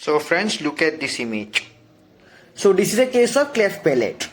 So friends, look at this image. So this is a case of cleft palate.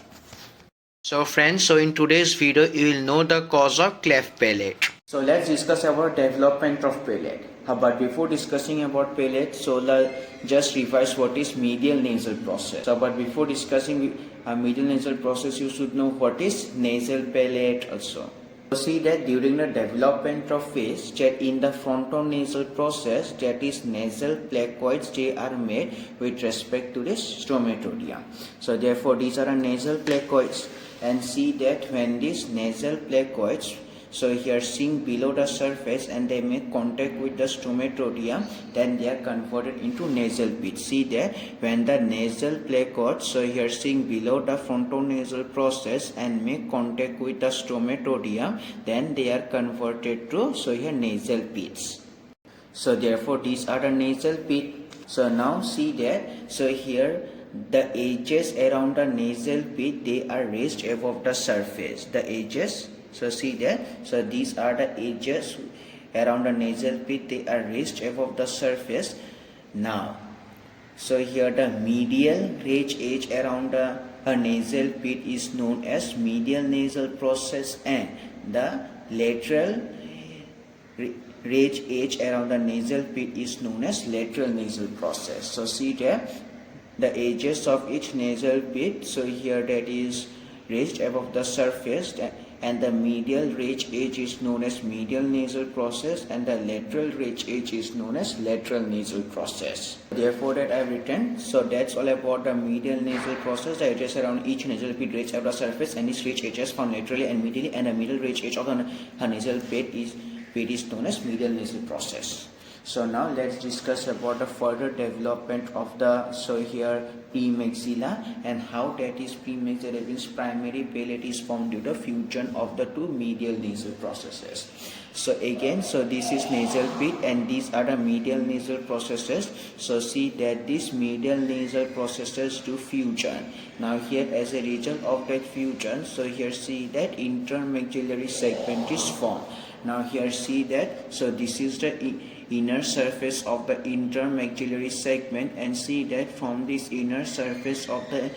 So friends, so in today's video you will know the cause of cleft palate. So let's discuss about development of palate. But before discussing about palate, so let's just revise what is medial nasal process. So but before discussing medial nasal process, you should know what is nasal palate also. So see that during the development of phase, that in the frontonasal process, that is nasal placoids, they are made with respect to this stomatodia. So therefore these are nasal placoids, and see that when these nasal placoids, so here sink below the surface and they make contact with the stomatodia, then they are converted into nasal pit. See that when the nasal placoids, so here sink below the frontonasal process and make contact with the stomatodia, then they are converted to, so here nasal pits. So therefore these are the nasal pit. So now see that, so here the edges around the nasal pit, they are raised above the surface. The edges, so see that, so these are the edges around the nasal pit, they are raised above the surface. Now, so here the medial ridge edge around the nasal pit is known as medial nasal process, and the lateral ridge edge around the nasal pit is known as lateral nasal process. So see there, the edges of each nasal pit, so here that is raised above the surface, and the medial ridge edge is known as medial nasal process, and the lateral ridge edge is known as lateral nasal process. Therefore that I have written, so that's all about the medial nasal process. The edges around each nasal pit raised above the surface, and its ridge edges found laterally and medially, and the middle ridge edge of the nasal pit is known as medial nasal process. So now let's discuss about the further development of the, so here premaxilla, and how that is premaxilla means primary palate is formed due to fusion of the two medial nasal processes. So again, so this is nasal pit and these are the medial nasal processes. So see that these medial nasal processes do fusion. Now here as a result of that fusion, so here see that intermaxillary segment is formed. Now here see that, so this is the inner surface of the intermaxillary segment, and see that from this inner surface of the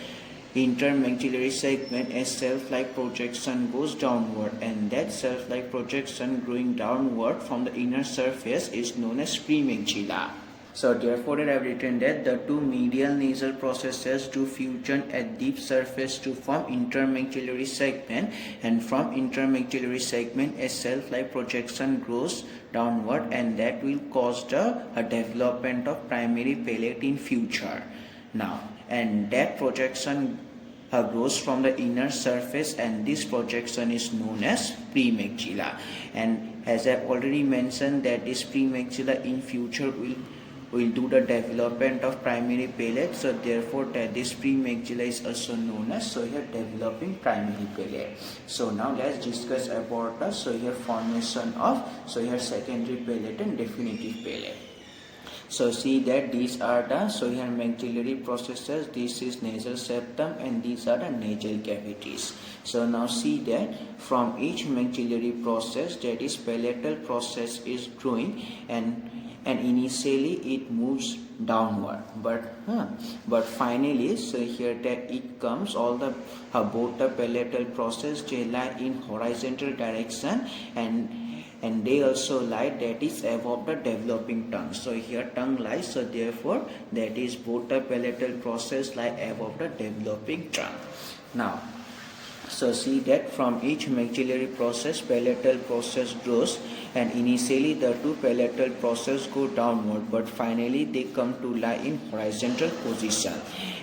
intermaxillary segment a self-like projection goes downward, and that self-like projection growing downward from the inner surface is known as premaxilla. So therefore I have written that the two medial nasal processes do fusion at deep surface to form intermaxillary segment, and from intermaxillary segment a self-like projection grows downward, and that will cause the development of primary palate in future. Now, and that projection grows from the inner surface, and this projection is known as premaxilla. And as I have already mentioned that this premaxilla in future will do the development of primary palate, so therefore that this premaxilla is also known as, so here developing primary palate. So now let's discuss about the, so here formation of, so here secondary palate and definitive palate. So see that these are the, so here maxillary processes, this is nasal septum and these are the nasal cavities. So now see that from each maxillary process, that is palatal process is growing, and initially it moves downward, but finally, so here that it comes, all the both the palatal process, they lie in horizontal direction, and they also lie, that is above the developing tongue. So here tongue lies, so therefore that is both the palatal process lie above the developing tongue. Now, so see that from each maxillary process, palatal process grows, and initially the two palatal process go downward, but finally they come to lie in horizontal position.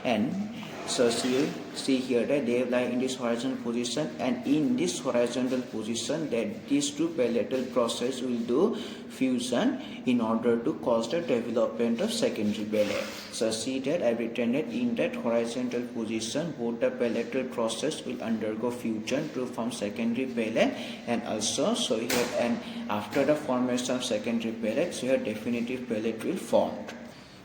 And so see here that they lie in this horizontal position, and in this horizontal position that these two palatal process will do fusion in order to cause the development of secondary palate. So see that I have written that in that horizontal position both the palatal process will undergo fusion to form secondary palate, and also so here, and after the formation of secondary palate, so here definitive palate will form.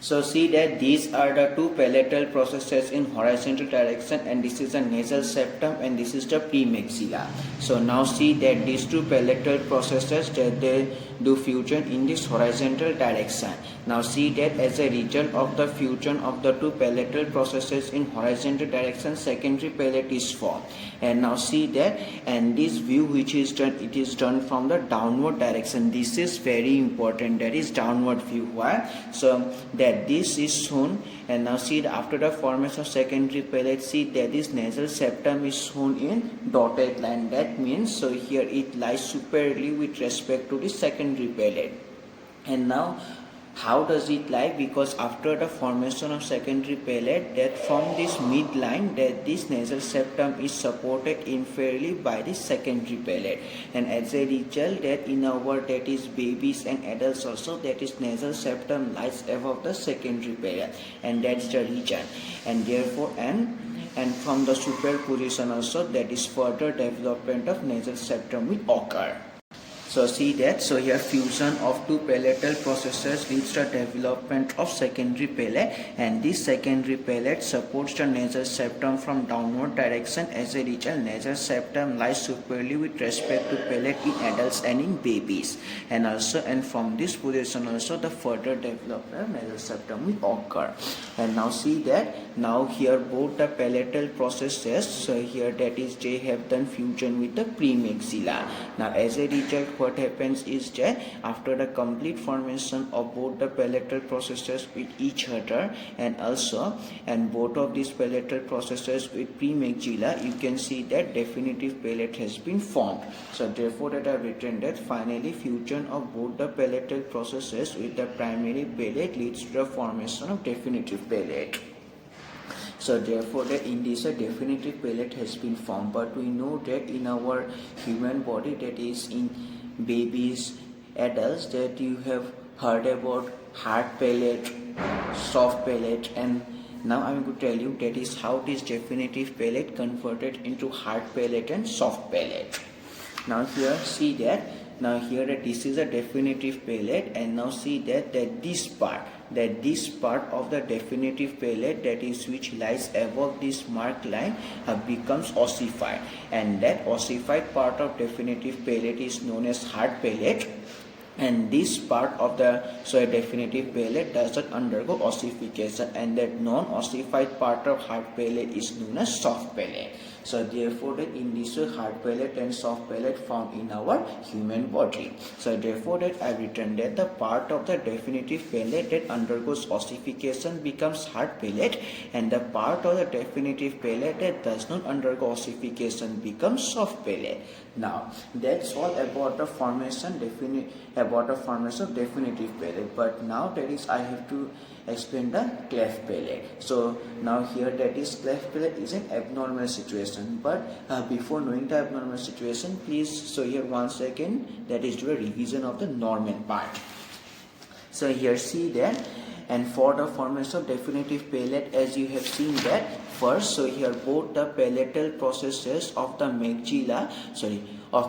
So see that these are the two palatal processes in horizontal direction, and this is the nasal septum and this is the premaxilla. So now see that these two palatal processes that they do fusion in this horizontal direction. Now see that as a result of the fusion of the two palatal processes in horizontal direction, secondary palate is formed. And now see that, and this view which is done, it is done from the downward direction. This is very important, that is downward view. Why? So that this is shown, and now see that after the formation of secondary palate, see that this nasal septum is shown in dotted line. That means, so here it lies superiorly with respect to the secondary palate. And now how does it lie? Because after the formation of secondary palate, that from this midline, that this nasal septum is supported inferiorly by the secondary palate, and as a result that in our, that is babies and adults also, that is nasal septum lies above the secondary palate, and that's the region. And therefore and from the superior position also, that is further development of nasal septum will occur. So see that, so here fusion of two palatal processes leads to development of secondary palate, and this secondary palate supports the nasal septum from downward direction. As a result, nasal septum lies superiorly with respect to palate in adults and in babies, and also, and from this position also the further development of nasal septum will occur. And now see that, now here both the palatal processes, so here that is they have done fusion with the premaxilla. Now as a result, what happens is that after the complete formation of both the palatal processes with each other, and also and both of these palatal processes with premaxilla, you can see that definitive palate has been formed. So therefore that I have written that finally fusion of both the palatal processes with the primary palate leads to the formation of definitive palate. So therefore that in this a definitive palate has been formed. But we know that in our human body, that is in babies, adults, that you have heard about hard palate, soft palate, and now I am going to tell you that is how this definitive palate converted into hard palate and soft palate. Now here see that, now here that this is a definitive palate, and now see that this part of the definitive palate, that is which lies above this marked line, becomes ossified, and that ossified part of definitive palate is known as hard palate, and this part of the definitive palate does not undergo ossification, and that non-ossified part of hard palate is known as soft palate. So therefore that in this way hard palate and soft palate found in our human body. So therefore that I have written that the part of the definitive palate that undergoes ossification becomes hard palate, and the part of the definitive palate that does not undergo ossification becomes soft palate. Now that's all about the formation of definitive palate. But now that is I have to explain the cleft palate. So now here that is cleft palate is an abnormal situation, but before knowing the abnormal situation, please, so here once again that is do a revision of the normal part. So here see that, and for the formation of definitive palate, as you have seen that first, so here both the palatal processes of the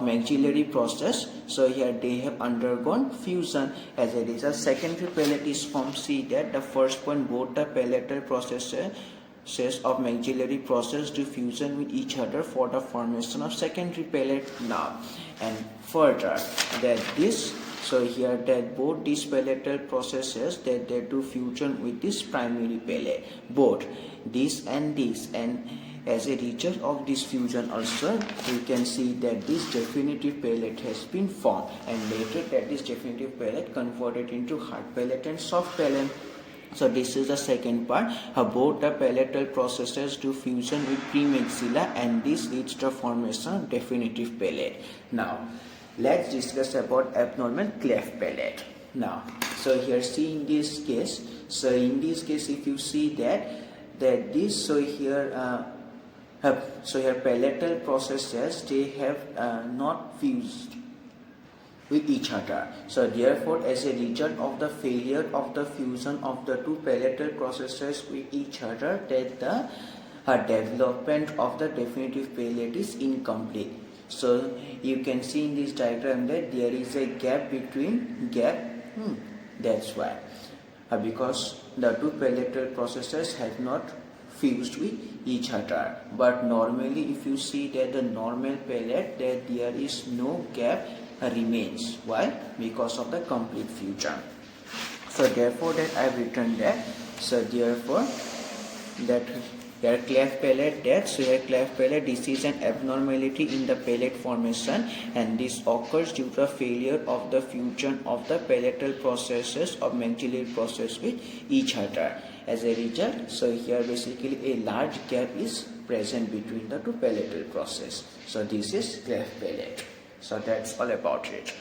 maxillary process, so here they have undergone fusion. As a result, secondary palate is formed. See that the first one, both the palatal processes of maxillary process do fusion with each other for the formation of secondary palate. Now and further that this, so here that both these palatal processes that they do fusion with this primary palate, both this and this, and as a result of this fusion also you can see that this definitive palate has been formed, and later that this definitive palate converted into hard palate and soft palate. So this is the second part, how both the palatal processes do fusion with premaxilla, and this leads to formation of definitive palate. Now let's discuss about abnormal cleft palate. Now so here see in this case, so in this case if you see that this, so here palatal processes, they have not fused with each other. So therefore as a result of the failure of the fusion of the two palatal processes with each other, that the development of the definitive palate is incomplete. So you can see in this diagram that there is a gap between that's why. because the two palatal processes have not fused with each other. But normally if you see that the normal palate, that there is no gap remains. Why? Because of the complete fusion. So therefore that I have written that. So therefore that here cleft palate, that so here cleft palate, this is an abnormality in the palate formation, and this occurs due to a failure of the fusion of the palatal processes of maxillary process with each other. As a result, so here basically a large gap is present between the two palatal process. So this is cleft palate. So that's all about it.